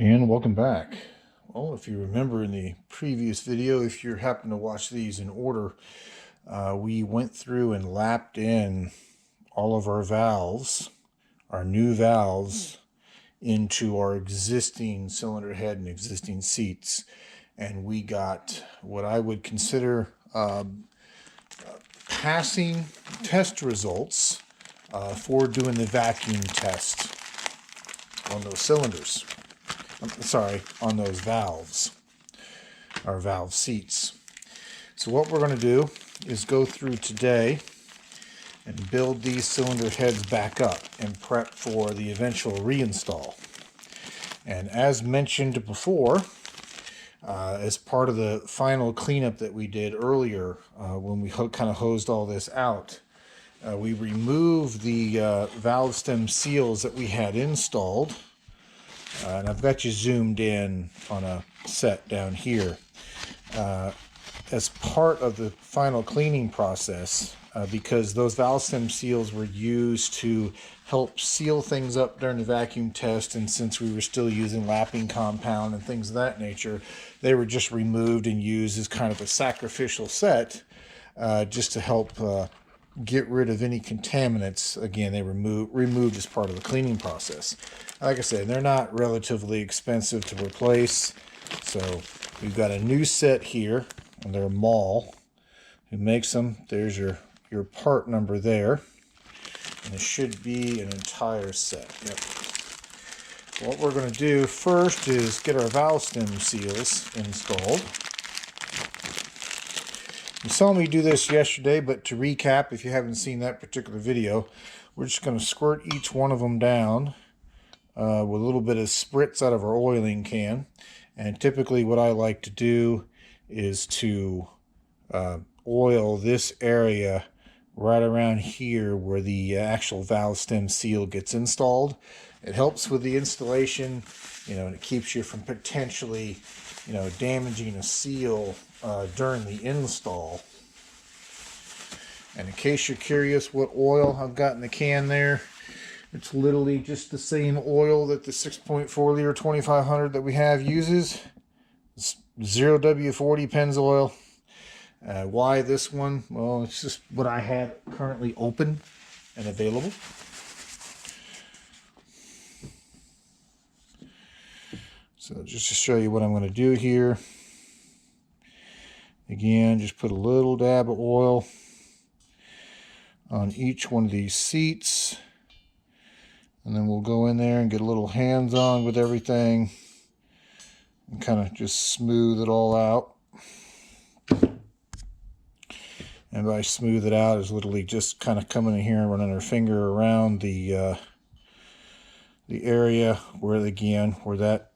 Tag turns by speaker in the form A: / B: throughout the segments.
A: And welcome back. Well, if you remember in the previous video, if you happen to watch these in order, we went through and lapped in all of our valves, our new valves, into our existing cylinder head and existing seats. And we got what I would consider passing test results for doing the vacuum test on those cylinders. On those valves, our valve seats. So what we're going to do is go through today and build these cylinder heads back up and prep for the eventual reinstall. And as mentioned before, as part of the final cleanup that we did earlier, when we kind of hosed all this out, we removed the valve stem seals that we had installed. And I've got you zoomed in on a set down here. As part of the final cleaning process, because those valve stem seals were used to help seal things up during the vacuum test, and since we were still using lapping compound and things of that nature, they were just removed and used as kind of a sacrificial set just to help get rid of any contaminants. Again, they removed as part of the cleaning process. Like I said, they're not relatively expensive to replace. So we've got a new set here, and they're Mall who makes them. There's your part number there, and it should be an entire set. Yep. What we're going to do first is get our valve stem seals installed. You saw me do this yesterday, but to recap, if you haven't seen that particular video, we're just going to squirt each one of them down with a little bit of spritz out of our oiling can. And typically what I like to do is to oil this area right around here where the actual valve stem seal gets installed. It helps with the installation, and it keeps you from potentially, damaging a seal during the install. And in case you're curious what oil I've got in the can there, it's literally just the same oil that the 6.4 liter 2500 that we have uses. It's 0W40 Pennzoil. Why this one? Well, it's just what I have currently open and available. So just to show you what I'm going to do here. Again, just put a little dab of oil on each one of these seats. And then we'll go in there and get a little hands-on with everything and kind of just smooth it all out. And by smooth it out is literally just kind of coming in here and running our finger around the area where that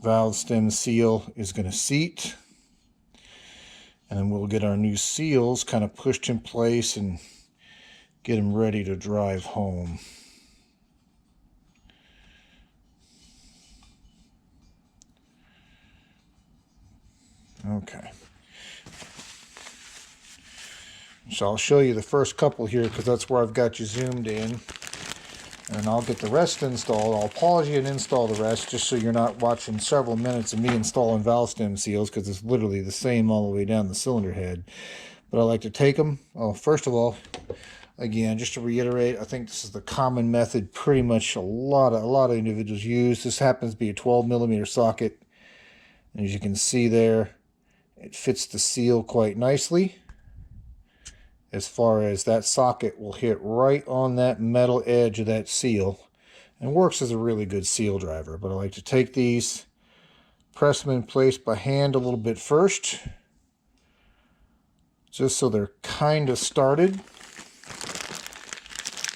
A: valve stem seal is going to seat. And then we'll get our new seals kind of pushed in place and get them ready to drive home. Okay. So I'll show you the first couple here because that's where I've got you zoomed in. And I'll get the rest installed. I'll pause you and install the rest just so you're not watching several minutes of me installing valve stem seals, because it's literally the same all the way down the cylinder head. But I like to take them. Oh, first of all, again, just to reiterate, I think this is the common method pretty much a lot of individuals use. This happens to be a 12mm socket. And as you can see there, it fits the seal quite nicely. As far as that socket will hit right on that metal edge of that seal and works as a really good seal driver. But I like to take these, press them in place by hand a little bit first, just so they're kind of started.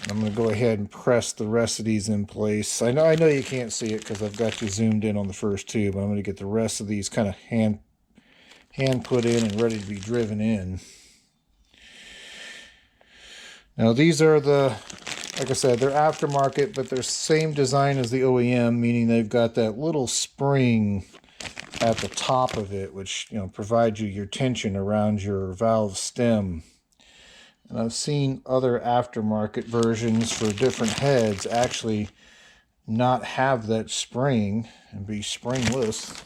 A: And I'm going to go ahead and press the rest of these in place. I know you can't see it because I've got you zoomed in on the first two, but I'm going to get the rest of these kind of hand put in and ready to be driven in. Now these are like I said, they're aftermarket, but they're same design as the OEM, meaning they've got that little spring at the top of it, which provides you your tension around your valve stem. And I've seen other aftermarket versions for different heads actually not have that spring and be springless.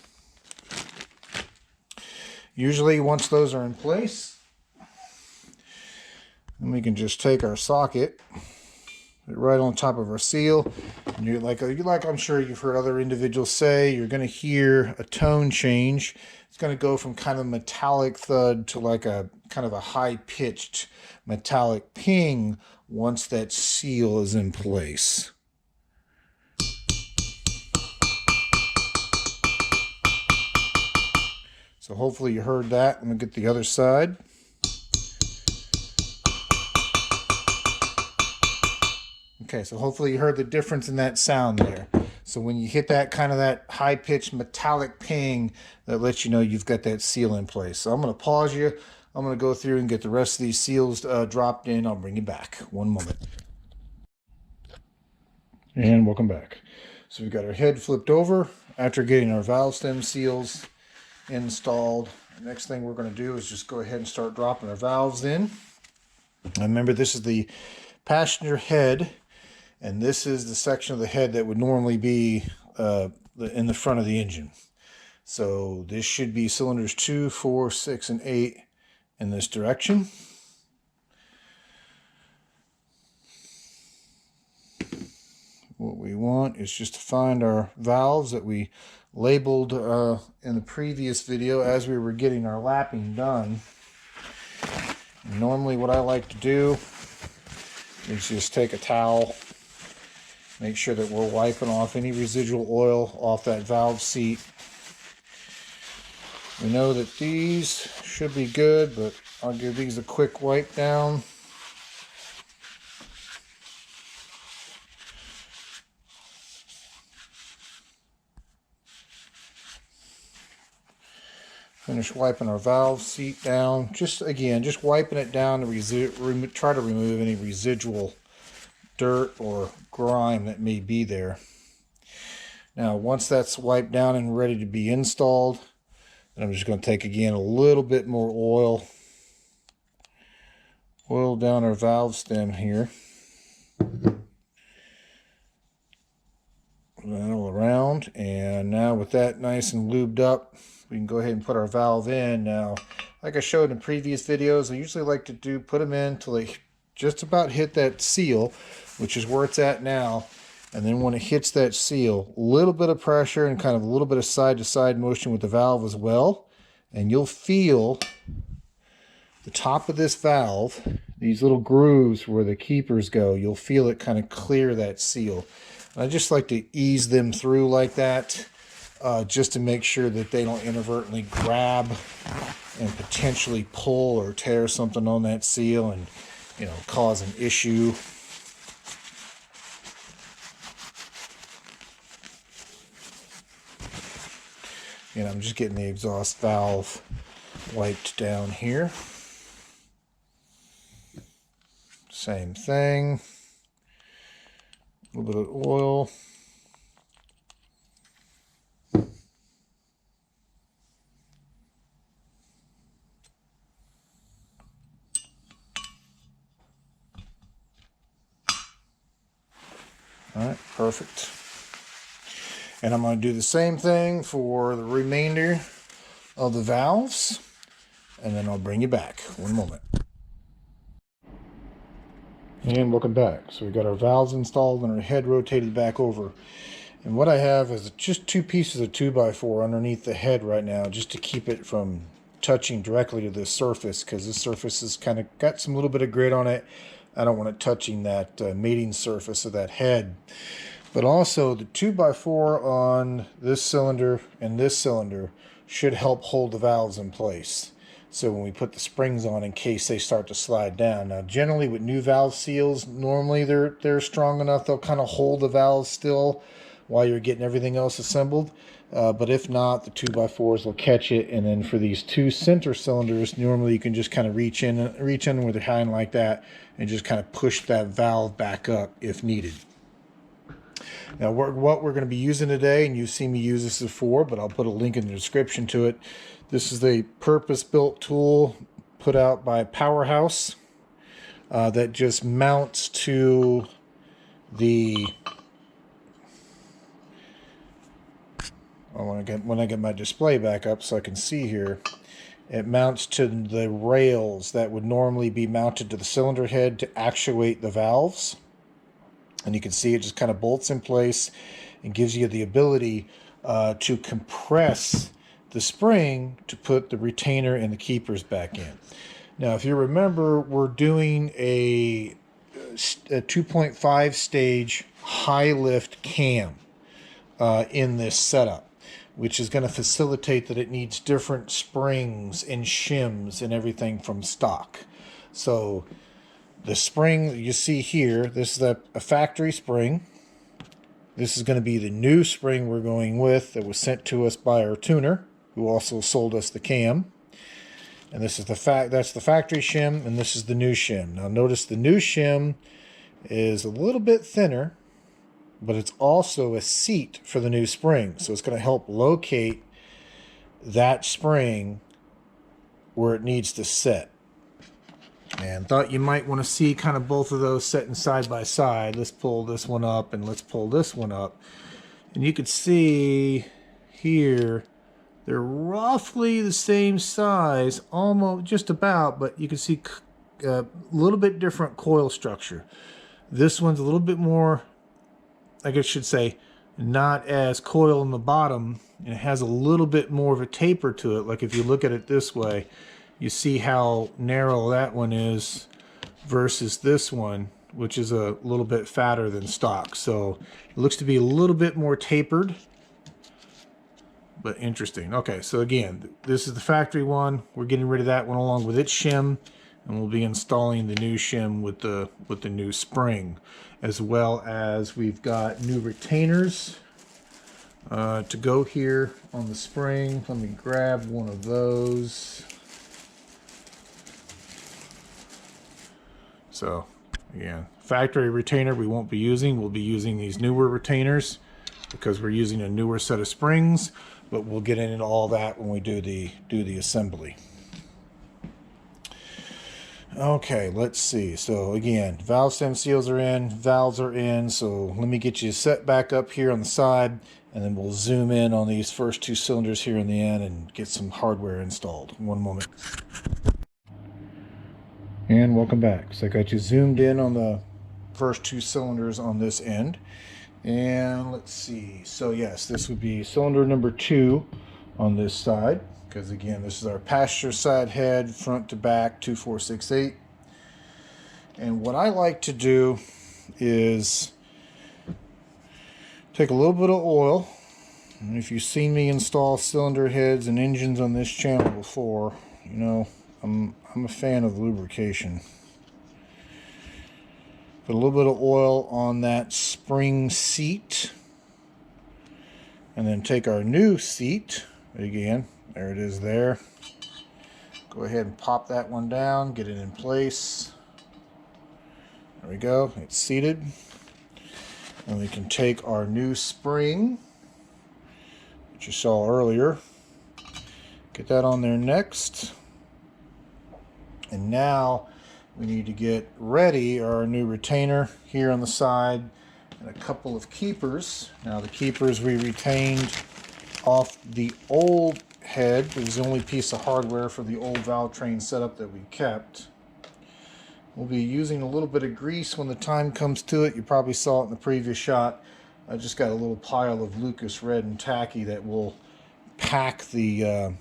A: Usually once those are in place, then we can just take our socket, put it right on top of our seal, and you're like I'm sure you've heard other individuals say, you're going to hear a tone change. It's going to go from kind of metallic thud to like a kind of a high-pitched metallic ping once that seal is in place. So hopefully you heard that. I'm going to get the other side. Okay, so hopefully you heard the difference in that sound there. So when you hit that kind of that high-pitched metallic ping, that lets you know you've got that seal in place. So I'm going to pause you. I'm going to go through and get the rest of these seals dropped in. I'll bring you back. One moment. And welcome back. So we've got our head flipped over after getting our valve stem seals installed. The next thing we're going to do is just go ahead and start dropping our valves in. Now remember, this is the passenger head, and this is the section of the head that would normally be in the front of the engine. So this should be cylinders 2, 4, 6, and 8 in this direction. What we want is just to find our valves that we labeled in the previous video as we were getting our lapping done. And normally what I like to do is just take a towel, make sure that we're wiping off any residual oil off that valve seat. We know that these should be good, but I'll give these a quick wipe down. Finish wiping our valve seat down. Just wiping it down to try to remove any residual dirt or grime that may be there. Now, once that's wiped down and ready to be installed, then I'm just going to take again a little bit more oil down our valve stem here. That all around, and now with that nice and lubed up, we can go ahead and put our valve in. Now, like I showed in previous videos, I usually like to put them in until they just about hit that seal, which is where it's at now. And then when it hits that seal, a little bit of pressure and kind of a little bit of side-to-side motion with the valve as well, and you'll feel the top of this valve, these little grooves where the keepers go, you'll feel it kind of clear that seal. And I just like to ease them through like that, just to make sure that they don't inadvertently grab and potentially pull or tear something on that seal and, you know, cause an issue. And I'm just getting the exhaust valve wiped down here. Same thing. A little bit of oil. All right, perfect. And I'm going to do the same thing for the remainder of the valves, and then I'll bring you back. One moment. And welcome back. So we got our valves installed and our head rotated back over. And what I have is just 2 pieces of 2x4 underneath the head right now, just to keep it from touching directly to this surface, because this surface has kind of got some little bit of grit on it. I don't want it touching that mating surface of that head. But also the 2x4 on this cylinder and this cylinder should help hold the valves in place. So when we put the springs on, in case they start to slide down. Now generally with new valve seals, normally they're strong enough, they'll kind of hold the valves still while you're getting everything else assembled. But if not, the 2x4s will catch it. And then for these 2 center cylinders, normally you can just kind of reach in with your hand like that and just kind of push that valve back up if needed. Now what we're going to be using today, and you've seen me use this before, but I'll put a link in the description to it. This is a purpose-built tool put out by Powerhouse that just mounts to the when I get my display back up so I can see here, it mounts to the rails that would normally be mounted to the cylinder head to actuate the valves. And you can see it just kind of bolts in place and gives you the ability to compress the spring to put the retainer and the keepers back in. Now, if you remember, we're doing a 2.5 stage high lift cam in this setup, which is going to facilitate that it needs different springs and shims and everything from stock. So the spring you see here, this is a factory spring. This is going to be the new spring we're going with that was sent to us by our tuner, who also sold us the cam. And this is that's the factory shim, and this is the new shim. Now notice the new shim is a little bit thinner, but it's also a seat for the new spring. So it's going to help locate that spring where it needs to set. And thought you might want to see kind of both of those setting side by side. Let's pull this one up and let's pull this one up. And you can see here, they're roughly the same size, almost just about, but you can see a little bit different coil structure. This one's a little bit more, I guess I should say, not as coil in the bottom, and it has a little bit more of a taper to it. Like if you look at it this way, you see how narrow that one is versus this one, which is a little bit fatter than stock. So it looks to be a little bit more tapered, but interesting. Okay, so again, this is the factory one. We're getting rid of that one along with its shim, and we'll be installing the new shim with the new spring, as well as we've got new retainers to go here on the spring. Let me grab one of those. So again, factory retainer we won't be using. We'll be using these newer retainers because we're using a newer set of springs, but we'll get into all that when we do the assembly. Okay, let's see. So again, valve stem seals are in, valves are in. So let me get you set back up here on the side, and then we'll zoom in on these first two cylinders here in the end and get some hardware installed. One moment. And welcome back. So I got you zoomed in on the first two cylinders on this end. And let's see. So yes, this would be cylinder number 2 on this side, because again, this is our passenger side head, front to back, 2468. And what I like to do is take a little bit of oil. And if you've seen me install cylinder heads and engines on this channel before, you know I'm a fan of lubrication. Put a little bit of oil on that spring seat, and then take our new seat again. There it is there. Go ahead and pop that one down, get it in place. There we go, it's seated. And we can take our new spring, which you saw earlier, get that on there next. And now we need to get ready our new retainer here on the side and a couple of keepers. Now the keepers we retained off the old head. It was the only piece of hardware for the old valve train setup that we kept. We'll be using a little bit of grease when the time comes to it. You probably saw it in the previous shot. I just got a little pile of Lucas Red and Tacky that will pack the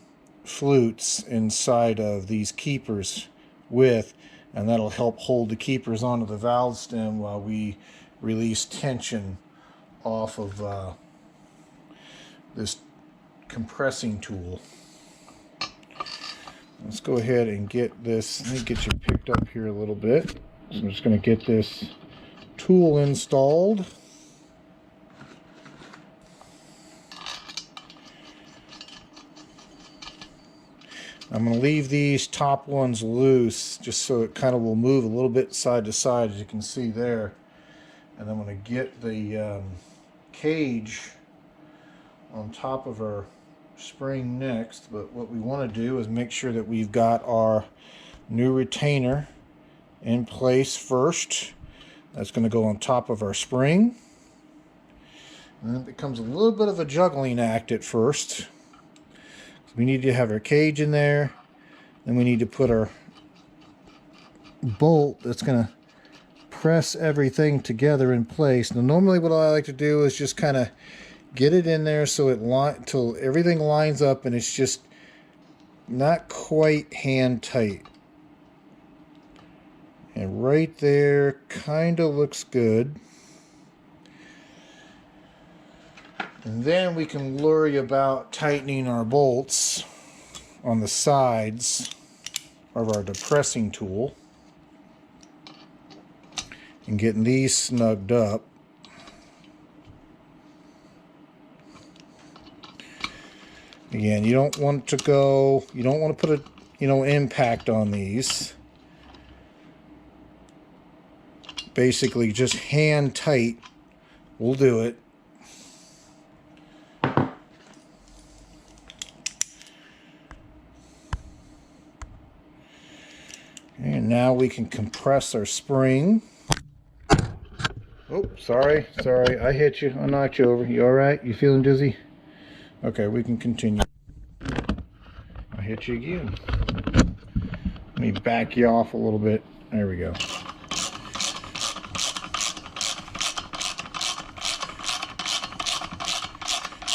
A: flutes inside of these keepers with, and that'll help hold the keepers onto the valve stem while we release tension off of this compressing tool. Let's go ahead and get this. Let me get you picked up here a little bit. So I'm just going to get this tool installed. I'm going to leave these top ones loose just so it kind of will move a little bit side to side, as you can see there. And I'm going to get the cage on top of our spring next. But what we want to do is make sure that we've got our new retainer in place first. That's going to go on top of our spring. And it becomes a little bit of a juggling act at first. We need to have our cage in there. Then we need to put our bolt that's going to press everything together in place. Now normally what I like to do is just kind of get it in there so it till everything lines up and it's just not quite hand tight. And right there kind of looks good. And then we can worry about tightening our bolts on the sides of our depressing tool and getting these snugged up. Again, you don't want to put a, impact on these. Basically, just hand tight will do it. And now we can compress our spring. Oh, sorry, I hit you. I knocked you over. You all right? You feeling dizzy? Okay, we can continue. I hit you again. Let me back you off a little bit. There we go.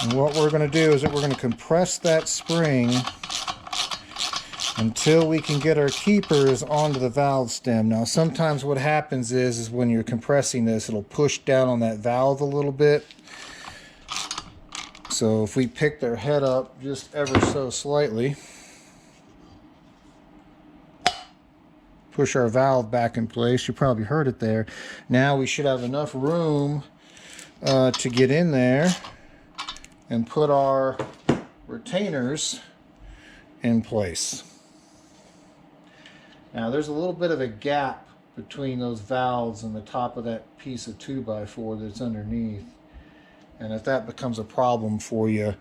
A: And what we're going to do is that we're going to compress that spring until we can get our keepers onto the valve stem. Now sometimes what happens is when you're compressing this, it'll push down on that valve a little bit. So if we pick their head up just ever so slightly, push our valve back in place, you probably heard it there. Now we should have enough room to get in there and put our retainers in place. Now there's a little bit of a gap between those valves and the top of that piece of 2x4 that's underneath. And if that becomes a problem for you,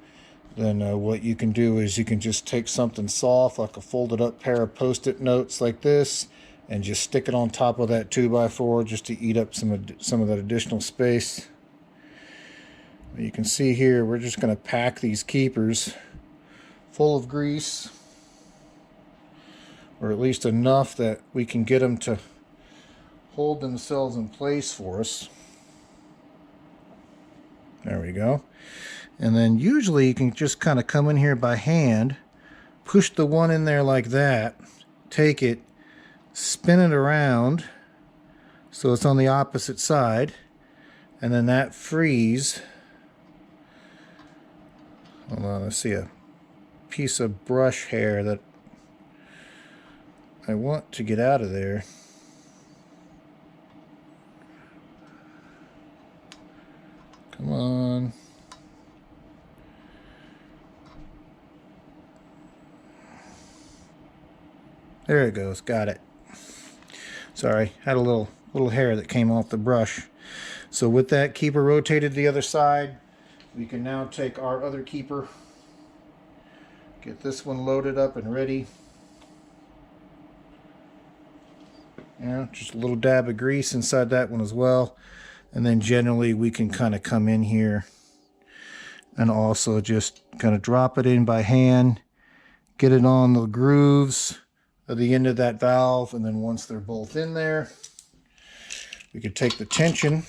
A: then what you can do is you can just take something soft, like a folded up pair of Post-it notes like this, and just stick it on top of that 2x4 just to eat up some of that additional space. You can see here, we're just going to pack these keepers full of grease, or at least enough that we can get them to hold themselves in place for us. There we go. And then usually you can just kind of come in here by hand, push the one in there like that, take it, spin it around so it's on the opposite side, and then that frees. Hold on, let's see, a piece of brush hair that I want to get out of there. Come on. There it goes. Got it. Sorry, had a little hair that came off the brush. So with that keeper rotated to the other side, we can now take our other keeper, get this one loaded up and ready. Yeah, just a little dab of grease inside that one as well. And then generally we can kind of come in here and also just kind of drop it in by hand, get it on the grooves at the end of that valve, and then once they're both in there, we can take the tension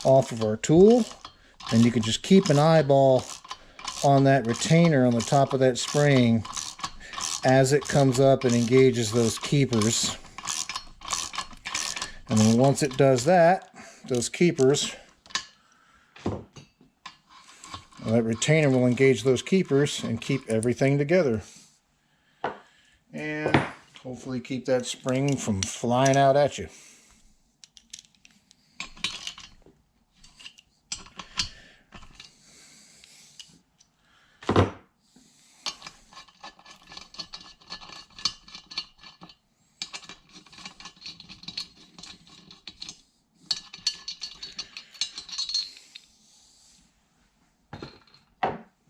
A: off of our tool, and you can just keep an eyeball on that retainer on the top of that spring as it comes up and engages those keepers. And then once it does that, those keepers, that retainer will engage those keepers and keep everything together. And hopefully keep that spring from flying out at you.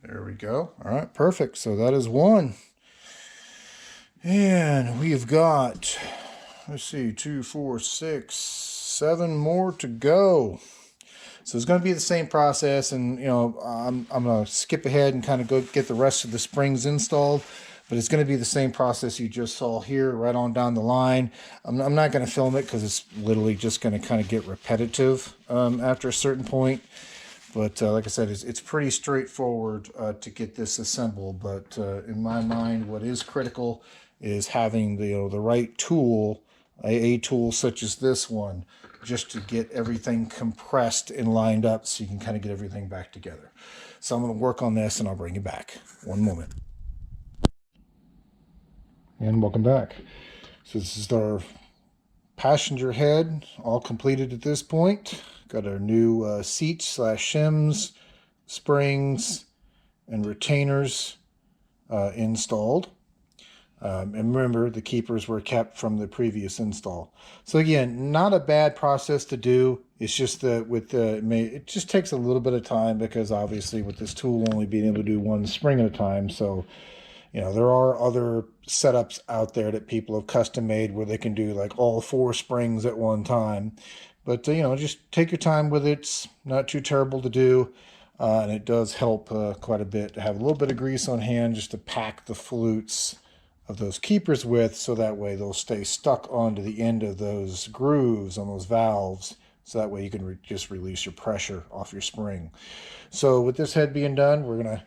A: There we go. All right, perfect. So that is one. And we've got, let's see, 2, 4, 6, 7 more to go. So it's going to be the same process, and I'm going to skip ahead and kind of go get the rest of the springs installed. But it's going to be the same process you just saw here, right on down the line. I'm not going to film it because it's literally just going to kind of get repetitive after a certain point. But like I said, it's pretty straightforward to get this assembled. But in my mind, what is critical is having the right tool, a tool such as this one, just to get everything compressed and lined up so you can kind of get everything back together. So I'm going to work on this and I'll bring you back. One moment. And welcome back. So this is our passenger head all completed at this point. Got our new seats / shims, springs, and retainers installed. And remember, the keepers were kept from the previous install. So again, not a bad process to do. It's just that it just takes a little bit of time because obviously with this tool only being able to do one spring at a time. So there are other setups out there that people have custom made where they can do like all 4 springs at one time. But, just take your time with it. It's not too terrible to do. And it does help quite a bit to have a little bit of grease on hand just to pack the flutes of those keepers with, so that way they'll stay stuck onto the end of those grooves on those valves. So that way you can just release your pressure off your spring. So with this head being done, we're going to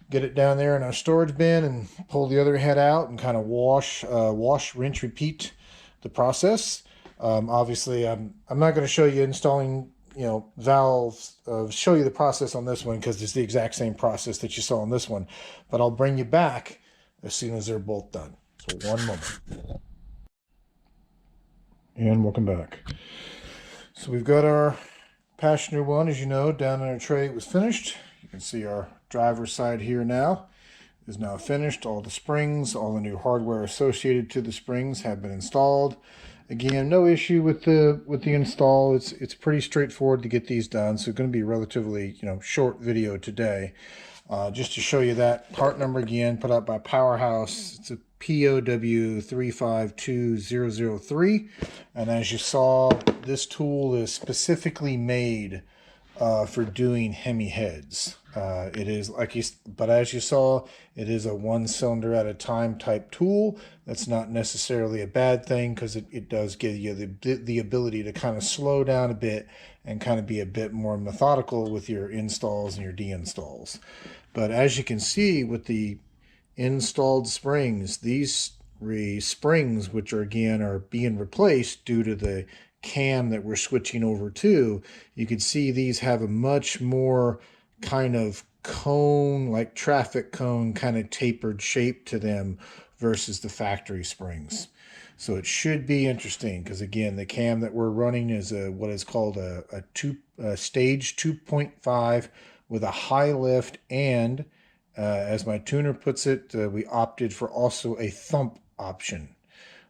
A: get it down there in our storage bin and pull the other head out and kind of wash, rinse, repeat the process. Obviously, I'm not going to show you installing, valves, show you the process on this one because it's the exact same process that you saw on this one. But I'll bring you back as soon as they're both done. So one moment. And welcome back. So we've got our passenger one, as you know, down in our tray. It was finished. You can see our driver's side here now is now finished. All the springs, all the new hardware associated to the springs have been installed. Again, no issue with the install. It's pretty straightforward to get these done. So it's going to be a relatively short video today. Just to show you that part number again, put out by Powerhouse. It's a POW 352003, and as you saw, this tool is specifically made for doing Hemi heads. It is but as you saw, it is a 1 cylinder at a time type tool. That's not necessarily a bad thing because it does give you the ability to kind of slow down a bit and kind of be a bit more methodical with your installs and your deinstalls. But as you can see with the installed springs, these springs, which are being replaced due to the cam that we're switching over to, you can see these have a much more kind of cone, like traffic cone kind of tapered shape to them versus the factory springs. So it should be interesting because again, the cam that we're running is what is called a stage 2.5 with a high lift, and as my tuner puts it, we opted for also a thump option.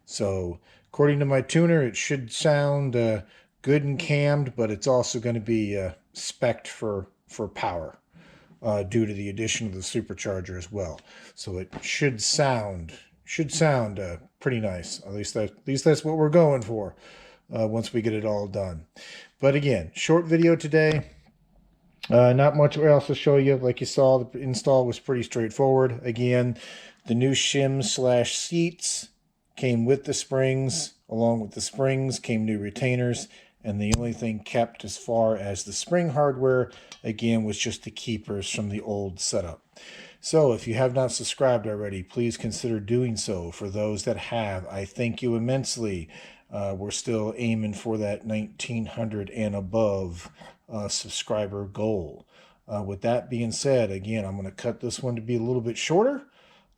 A: So according to my tuner, it should sound good and cammed, but it's also going to be spec'd for power due to the addition of the supercharger as well. So it should sound pretty nice. At least that's what we're going for once we get it all done. But again, short video today. Not much else to show you. Like you saw, the install was pretty straightforward. Again, the new shims / seats came with the springs. Along with the springs came new retainers. And the only thing kept as far as the spring hardware, again, was just the keepers from the old setup. So if you have not subscribed already, please consider doing so. For those that have, I thank you immensely. We're still aiming for that 1,900 and above subscriber goal. With that being said, again, I'm going to cut this one to be a little bit shorter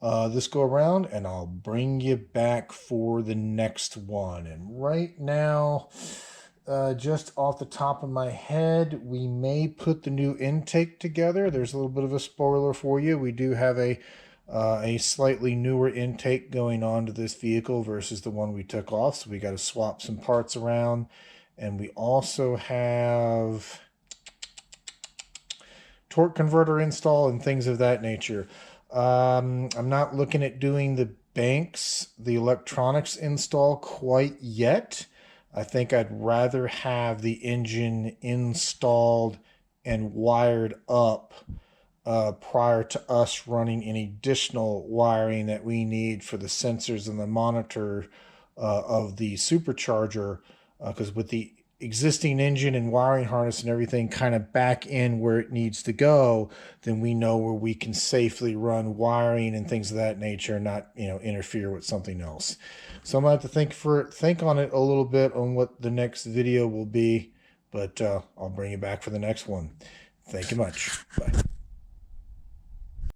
A: this go around, and I'll bring you back for the next one. And right now, just off the top of my head, we may put the new intake together. There's a little bit of a spoiler for you. We do have a slightly newer intake going on to this vehicle versus the one we took off, so we got to swap some parts around. And we also have torque converter install and things of that nature. I'm not looking at doing the banks, the electronics install quite yet. I think I'd rather have the engine installed and wired up prior to us running any additional wiring that we need for the sensors and the monitor of the supercharger, because with the existing engine and wiring harness and everything kind of back in where it needs to go, then we know where we can safely run wiring and things of that nature and not, interfere with something else. So I'm gonna have to think on it a little bit on what the next video will be, but I'll bring you back for the next one. Thank you much. Bye.